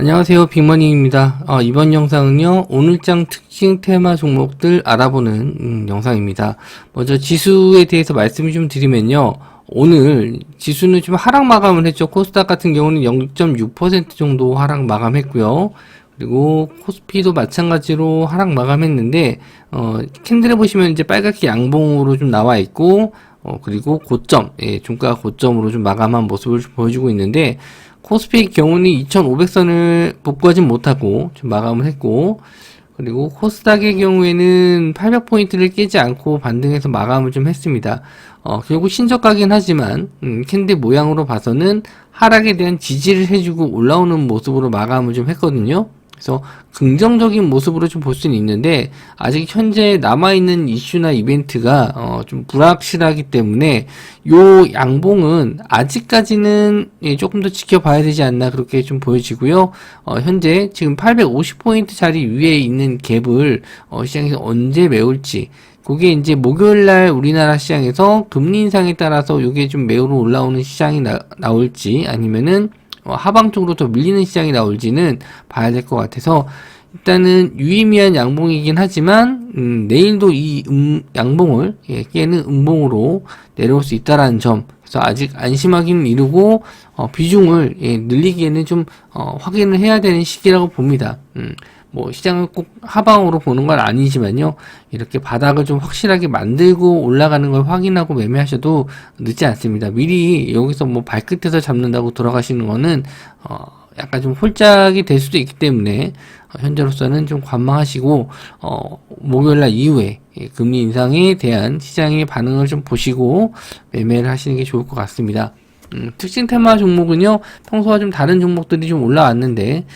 안녕하세요, 빅머니입니다. 이번 영상은요, 오늘장 특징 테마 종목들 알아보는 영상입니다. 먼저 지수에 대해서 말씀을 좀 드리면요, 오늘 지수는 좀 하락 마감을 했죠. 코스닥 같은 경우는 0.6% 정도 하락 마감했고요. 그리고 코스피도 마찬가지로 하락 마감했는데, 캔들에 보시면 이제 빨갛게 양봉으로 좀 나와 있고, 그리고 고점, 종가 고점으로 좀 마감한 모습을 좀 보여주고 있는데, 코스피의 경우는 2500선을 복구하지 못하고 좀 마감을 했고, 그리고 코스닥의 경우에는 800포인트를 깨지 않고 반등해서 마감을 좀 했습니다. 결국 신저가긴 하지만 캔들 모양으로 봐서는 하락에 대한 지지를 해주고 올라오는 모습으로 마감을 좀 했거든요. 그래서 긍정적인 모습으로 좀 볼 수는 있는데, 아직 현재 남아있는 이슈나 이벤트가 좀 불확실하기 때문에 요 양봉은 아직까지는 조금 더 지켜봐야 되지 않나 그렇게 좀 보여지고요. 현재 지금 850포인트 자리 위에 있는 갭을 시장에서 언제 메울지, 그게 이제 목요일날 우리나라 시장에서 금리 인상에 따라서 이게 좀 매우로 올라오는 시장이 나올지, 아니면은 하방 쪽으로 더 밀리는 시장이 나올지는 봐야 될 것 같아서, 일단은 유의미한 양봉이긴 하지만 내일도 이 양봉을 깨는 음봉으로 내려올 수 있다라는 점, 그래서 아직 안심하기는 이르고 비중을 늘리기에는 좀 확인을 해야 되는 시기라고 봅니다. 뭐 시장을 꼭 하방으로 보는 건 아니지만요, 이렇게 바닥을 좀 확실하게 만들고 올라가는 걸 확인하고 매매하셔도 늦지 않습니다. 미리 여기서 뭐 발끝에서 잡는다고 돌아가시는 거는 약간 좀 홀짝이 될 수도 있기 때문에 현재로서는 좀 관망하시고 목요일날 이후에 금리 인상에 대한 시장의 반응을 좀 보시고 매매를 하시는 게 좋을 것 같습니다. 특징 테마 종목은요, 평소와 좀 다른 종목들이 좀 올라왔는데,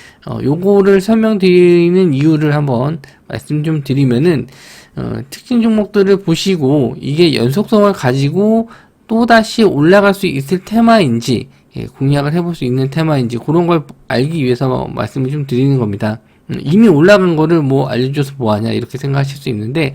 요거를 설명드리는 이유를 한번 말씀 좀 드리면은, 특징 종목들을 보시고, 이게 연속성을 가지고 또다시 올라갈 수 있을 테마인지, 공략을 해볼 수 있는 테마인지, 그런 걸 알기 위해서 말씀을 좀 드리는 겁니다. 이미 올라간 거를 뭐 알려줘서 뭐하냐, 이렇게 생각하실 수 있는데,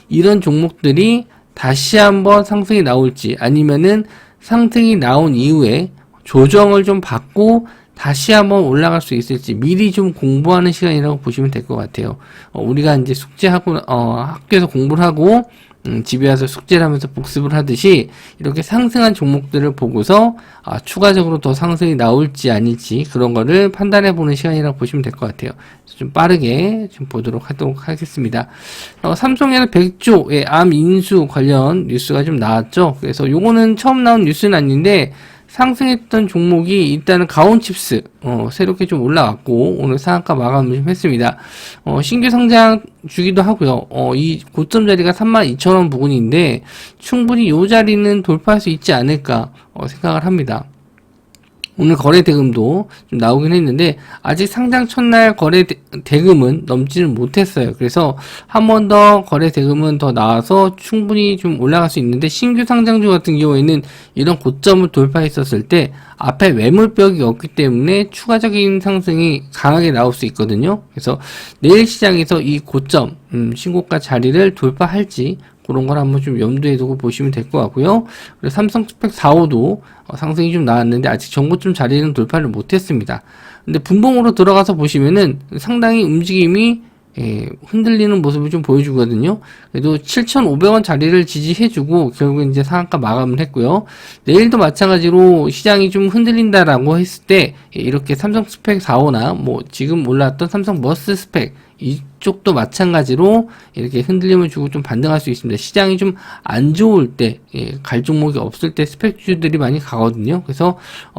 이런 종목들이 다시 한번 상승이 나올지, 아니면은 상승이 나온 이후에 조정을 좀 받고 다시 한번 올라갈 수 있을지 미리 좀 공부하는 시간이라고 보시면 될 것 같아요. 우리가 이제 숙제하고 학교에서 공부를 하고 집에 와서 숙제를 하면서 복습을 하듯이 이렇게 상승한 종목들을 보고서 추가적으로 더 상승이 나올지 아닐지 그런 거를 판단해 보는 시간이라고 보시면 될 것 같아요. 좀 빠르게 좀 보도록 하도록 하겠습니다. 삼성에는 100조의 암 인수 관련 뉴스가 좀 나왔죠. 그래서 요거는 처음 나온 뉴스는 아닌데, 상승했던 종목이 일단은 가온칩스 새롭게 좀 올라왔고 오늘 상한가 마감을 좀 했습니다. 신규 상장 주기도 하고요. 이 고점 자리가 32,000원 부근인데 충분히 이 자리는 돌파할 수 있지 않을까 생각을 합니다. 오늘 거래 대금도 좀 나오긴 했는데 아직 상장 첫날 거래 대금은 넘지는 못했어요. 그래서 한 번 더 거래 대금은 더 나와서 충분히 좀 올라갈 수 있는데, 신규 상장주 같은 경우에는 이런 고점을 돌파했었을 때 앞에 매물벽이 없기 때문에 추가적인 상승이 강하게 나올 수 있거든요. 그래서 내일 시장에서 이 고점 신고가 자리를 돌파할지 그런 걸 한번 좀 염두에 두고 보시면 될 것 같고요. 그리고 삼성스펙 4호도 상승이 좀 나왔는데 아직 정고점 자리는 돌파를 못했습니다. 근데 분봉으로 들어가서 보시면은 상당히 움직임이 흔들리는 모습을 좀 보여주거든요. 그래도 7,500원 자리를 지지해주고 결국 이제 상한가 마감을 했고요. 내일도 마찬가지로 시장이 좀 흔들린다라고 했을 때 이렇게 삼성 스펙 4호나 뭐 지금 올랐던 삼성 머스 스펙 이쪽도 마찬가지로 이렇게 흔들림을 주고 좀 반등할 수 있습니다. 시장이 좀 안 좋을 때, 갈 종목이 없을 때 스펙주들이 많이 가거든요. 그래서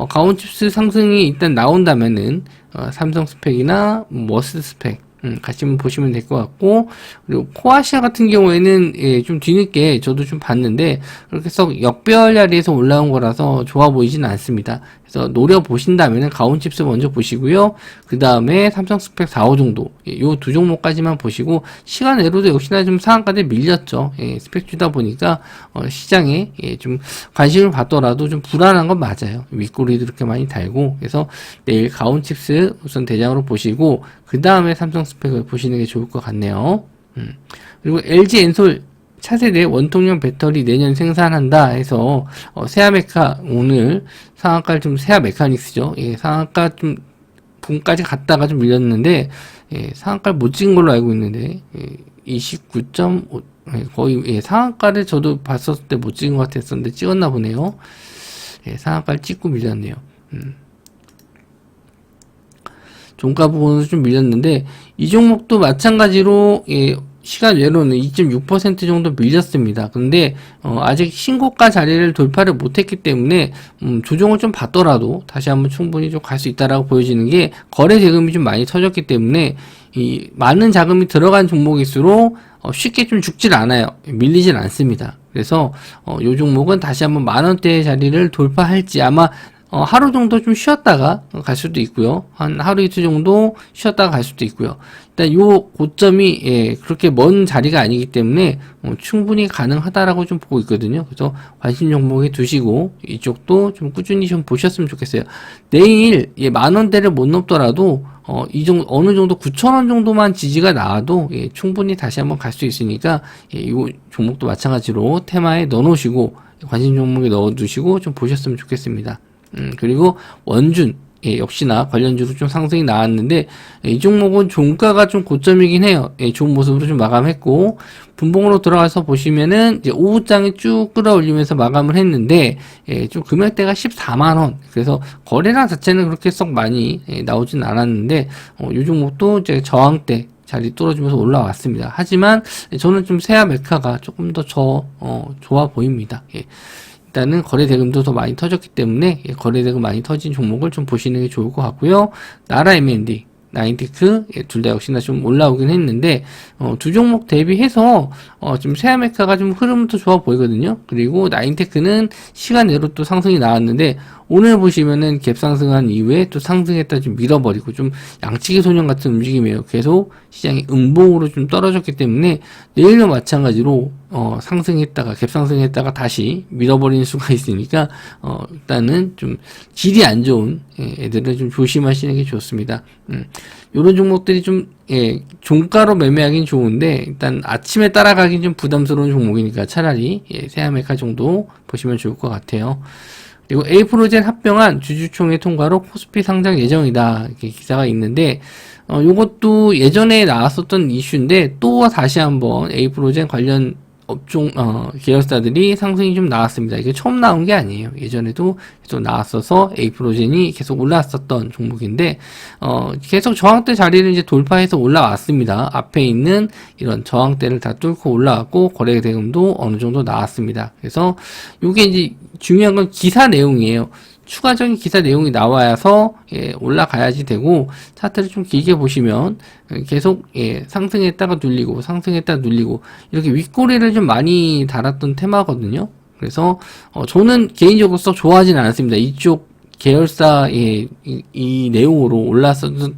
가온칩스 상승이 일단 나온다면은 삼성 스펙이나 머스 스펙 같이 보시면 될 것 같고, 그리고 코아시아 같은 경우에는 좀 뒤늦게 저도 좀 봤는데 그렇게 해서 역별 자리에서 올라온 거라서 좋아 보이지는 않습니다. 그래서 노려보신다면 가온칩스 먼저 보시고요. 그 다음에 삼성 스펙 4호 정도, 요 두 종목까지만 보시고, 시간 내로도 역시나 좀 상한가들 밀렸죠. 스펙주다 보니까 시장에 좀 관심을 받더라도 좀 불안한 건 맞아요. 윗꼬리도 이렇게 많이 달고. 그래서 내일 가온칩스 우선 대장으로 보시고 그 다음에 삼성 스펙을 보시는 게 좋을 것 같네요. 그리고 LG 엔솔 차세대 원통형 배터리 내년 생산한다 해서 세아메카 오늘 상한가 좀 세아메카닉스죠. 상한가 좀 분까지 갔다가 좀 밀렸는데, 상한가를 못 찍은 걸로 알고 있는데, 29.5, 거의, 상한가를 저도 봤었을 때 못 찍은 것 같았었는데, 찍었나 보네요. 상한가를 찍고 밀렸네요. 종가 부분으로 좀 밀렸는데, 이 종목도 마찬가지로, 시간 외로는 2.6% 정도 밀렸습니다. 근데 아직 신고가 자리를 돌파를 못했기 때문에 조정을 좀 받더라도 다시 한번 충분히 좀 갈 수 있다라고 보여지는 게, 거래 대금이 좀 많이 터졌기 때문에 이 많은 자금이 들어간 종목일수록 쉽게 좀 죽질 않아요. 밀리질 않습니다. 그래서 이 종목은 다시 한번 10,000원대의 자리를 돌파할지, 아마 하루 정도 좀 쉬었다가 갈 수도 있고요. 한 하루 이틀 정도 쉬었다가 갈 수도 있고요. 일단 요 고점이 그렇게 먼 자리가 아니기 때문에 충분히 가능하다라고 좀 보고 있거든요. 그래서 관심 종목에 두시고 이쪽도 좀 꾸준히 좀 보셨으면 좋겠어요. 내일 10,000원대를 못 넘더라도 이 정도, 어느 정도 9,000원 정도만 지지가 나와도 충분히 다시 한번 갈 수 있으니까 이 종목도 마찬가지로 테마에 넣어 놓으시고 관심 종목에 넣어 두시고 좀 보셨으면 좋겠습니다. 그리고 원준, 역시나 관련주로 좀 상승이 나왔는데, 이 종목은 종가가 좀 고점이긴 해요. 좋은 모습으로 좀 마감했고, 분봉으로 들어가서 보시면은, 이제 오후장에 쭉 끌어올리면서 마감을 했는데, 좀 금액대가 14만원. 그래서 거래량 자체는 그렇게 썩 많이 나오진 않았는데, 이 종목도 이제 저항대, 자리 뚫어주면서 올라왔습니다. 하지만, 저는 좀 세아 메카가 조금 더 좋아 보입니다. 일단은 거래 대금도 더 많이 터졌기 때문에 거래 대금 많이 터진 종목을 좀 보시는 게 좋을 것 같고요. 나라 M&D, 나인테크 둘 다 역시나 좀 올라오긴 했는데 두 종목 대비해서 좀 세아메카가 좀 흐름은 더 좋아 보이거든요. 그리고 나인테크는 시간 내로 또 상승이 나왔는데 오늘 보시면은 갭 상승한 이후에 또 상승했다 좀 밀어버리고 좀 양치기 소년 같은 움직임이에요. 계속 시장이 음봉으로 좀 떨어졌기 때문에 내일도 마찬가지로 상승했다가 갭 상승했다가 다시 밀어버리는 수가 있으니까 일단은 좀 질이 안 좋은 애들은 좀 조심하시는 게 좋습니다. 요런 종목들이 좀 종가로 매매하긴 좋은데 일단 아침에 따라가긴 좀 부담스러운 종목이니까 차라리 세아메카 정도 보시면 좋을 것 같아요. 그리고 에이프로젠 합병안 주주총회 통과로 코스피 상장 예정이다, 이렇게 기사가 있는데 요것도 예전에 나왔었던 이슈인데 또 다시 한번 에이프로젠 관련 업종 계열사들이 상승이 좀 나왔습니다. 이게 처음 나온 게 아니에요. 예전에도 계속 나왔어서 에이프로젠이 계속 올라왔었던 종목인데 계속 저항대 자리를 이제 돌파해서 올라왔습니다. 앞에 있는 이런 저항대를 다 뚫고 올라왔고 거래 대금도 어느 정도 나왔습니다. 그래서 이게 이제 중요한 건 기사 내용이에요. 추가적인 기사 내용이 나와서 올라가야지 되고, 차트를 좀 길게 보시면 계속 상승했다가 눌리고 상승했다가 눌리고 이렇게 윗꼬리를 좀 많이 달았던 테마거든요. 그래서 저는 개인적으로 썩 좋아하진 않았습니다. 이쪽 계열사의 이 내용으로 올랐었던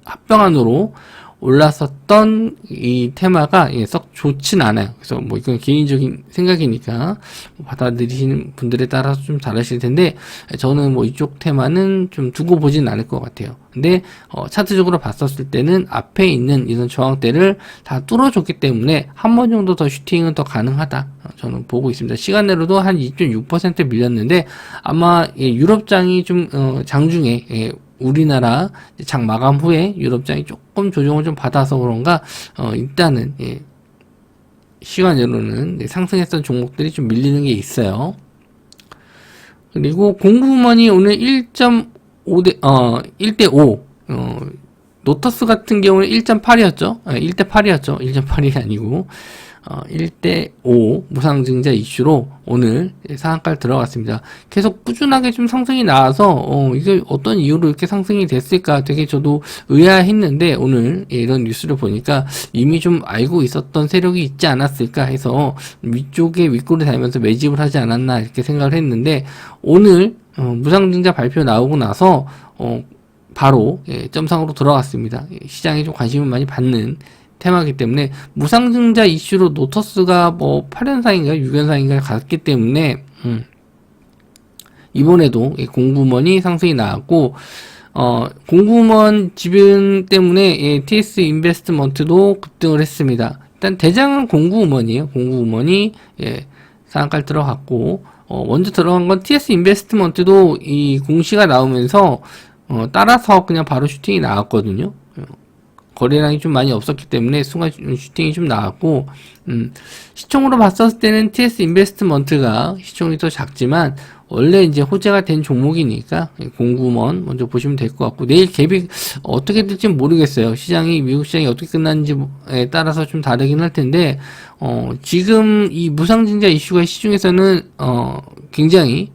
합병안으로 올랐었던 이 테마가 썩 좋진 않아요. 그래서 뭐 이건 개인적인 생각이니까 받아들이시는 분들에 따라서 좀 다르실 텐데 저는 뭐 이쪽 테마는 좀 두고 보진 않을 것 같아요. 근데 차트적으로 봤었을 때는 앞에 있는 이런 저항대를 다 뚫어줬기 때문에 한 번 정도 더 슈팅은 더 가능하다, 저는 보고 있습니다. 시간 내로도 한 2.6% 밀렸는데 아마 유럽장이 좀 장중에 우리나라 장 마감 후에 유럽장이 조금 조정을 좀 받아서 그런가 일단은 시간으로는 상승했던 종목들이 좀 밀리는 게 있어요. 그리고 공구먼이 오늘 1.5 노터스 같은 경우는 1.8이었죠. 1대8이었죠. 1.8이 아니고 1대5 무상증자 이슈로 오늘 상한가를 들어갔습니다. 계속 꾸준하게 좀 상승이 나와서 이게 어떤 이유로 이렇게 상승이 됐을까 되게 저도 의아했는데 오늘 이런 뉴스를 보니까 이미 좀 알고 있었던 세력이 있지 않았을까 해서 위쪽에 윗골을 달면서 매집을 하지 않았나 이렇게 생각을 했는데 오늘 무상증자 발표 나오고 나서 바로 점상으로 들어갔습니다. 시장에 좀 관심을 많이 받는 테마이기 때문에 무상증자 이슈로 노터스가 뭐 8연상인가 6연상인가 갔기 때문에 이번에도 공구먼이 상승이 나왔고 공구먼 지분 때문에 TS 인베스트먼트도 급등을 했습니다. 일단 대장은 공구먼이에요. 공구먼이 상한가를 들어갔고 먼저 들어간 건 TS 인베스트먼트도 이 공시가 나오면서 따라서 그냥 바로 슈팅이 나왔거든요. 거래량이 좀 많이 없었기 때문에 순간 슈팅이 좀 나왔고, 시총으로 봤었을 때는 TS 인베스트먼트가 시총이 더 작지만, 원래 이제 호재가 된 종목이니까, 공구먼 먼저 보시면 될 것 같고, 내일 갭이 어떻게 될지 모르겠어요. 미국 시장이 어떻게 끝났는지에 따라서 좀 다르긴 할 텐데, 지금 이 무상증자 이슈가 시중에서는, 굉장히,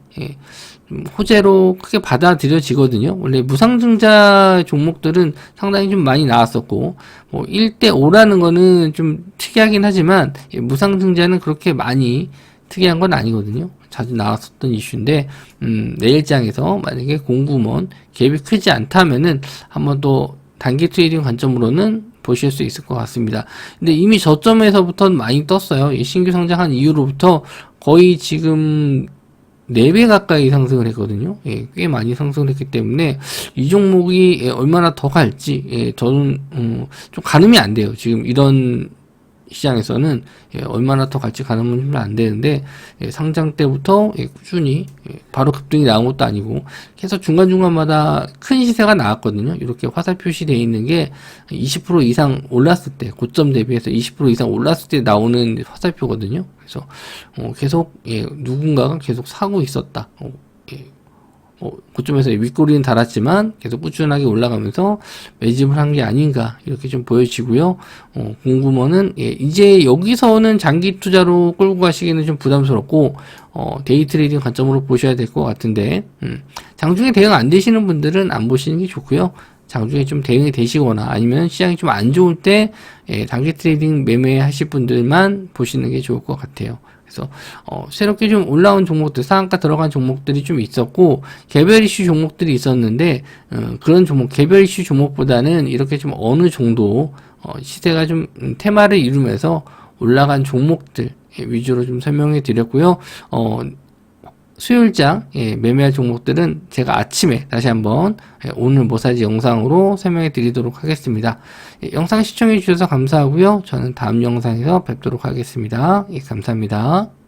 좀 호재로 크게 받아들여지거든요. 원래 무상증자 종목들은 상당히 좀 많이 나왔었고, 뭐 1대5라는 거는 좀 특이하긴 하지만, 무상증자는 그렇게 많이 특이한 건 아니거든요. 자주 나왔었던 이슈인데, 내일장에서 만약에 공구먼 갭이 크지 않다면은 한번 더 단기 트레이딩 관점으로는 보실 수 있을 것 같습니다. 근데 이미 저점에서부터 많이 떴어요. 이 신규 상장한 이후로부터 거의 지금 4배 가까이 상승을 했거든요. 예, 꽤 많이 상승을 했기 때문에 이 종목이 얼마나 더 갈지 저는 좀 가늠이 안 돼요. 지금 이런 시장에서는 얼마나 더 갈지 가늠은 좀 안 되는데 상장 때부터 꾸준히 바로 급등이 나온 것도 아니고 계속 중간중간마다 큰 시세가 나왔거든요. 이렇게 화살 표시되어 있는 게 20% 이상 올랐을 때 고점 대비해서 20% 이상 올랐을 때 나오는 화살표거든요. 그래서 계속 누군가가 계속 사고 있었다. 고점에서 윗꼬리는 달았지만 계속 꾸준하게 올라가면서 매집을 한 게 아닌가 이렇게 좀 보여지고요. 공구먼은 이제 여기서는 장기 투자로 끌고 가시기는 좀 부담스럽고 데이 트레이딩 관점으로 보셔야 될 것 같은데 장중에 대응 안 되시는 분들은 안 보시는 게 좋고요. 장중에 좀 대응이 되시거나 아니면 시장이 좀 안 좋을 때 단기 트레이딩 매매하실 분들만 보시는 게 좋을 것 같아요. 그래서 새롭게 좀 올라온 종목들, 상한가 들어간 종목들이 좀 있었고 개별 이슈 종목들이 있었는데 그런 종목, 개별 이슈 종목보다는 이렇게 좀 어느 정도 시세가 좀 테마를 이루면서 올라간 종목들 위주로 좀 설명해 드렸고요. 수요일장 매매할 종목들은 제가 아침에 다시 한번 오늘 뭐사지 영상으로 설명해 드리도록 하겠습니다. 영상 시청해 주셔서 감사하고요. 저는 다음 영상에서 뵙도록 하겠습니다. 감사합니다.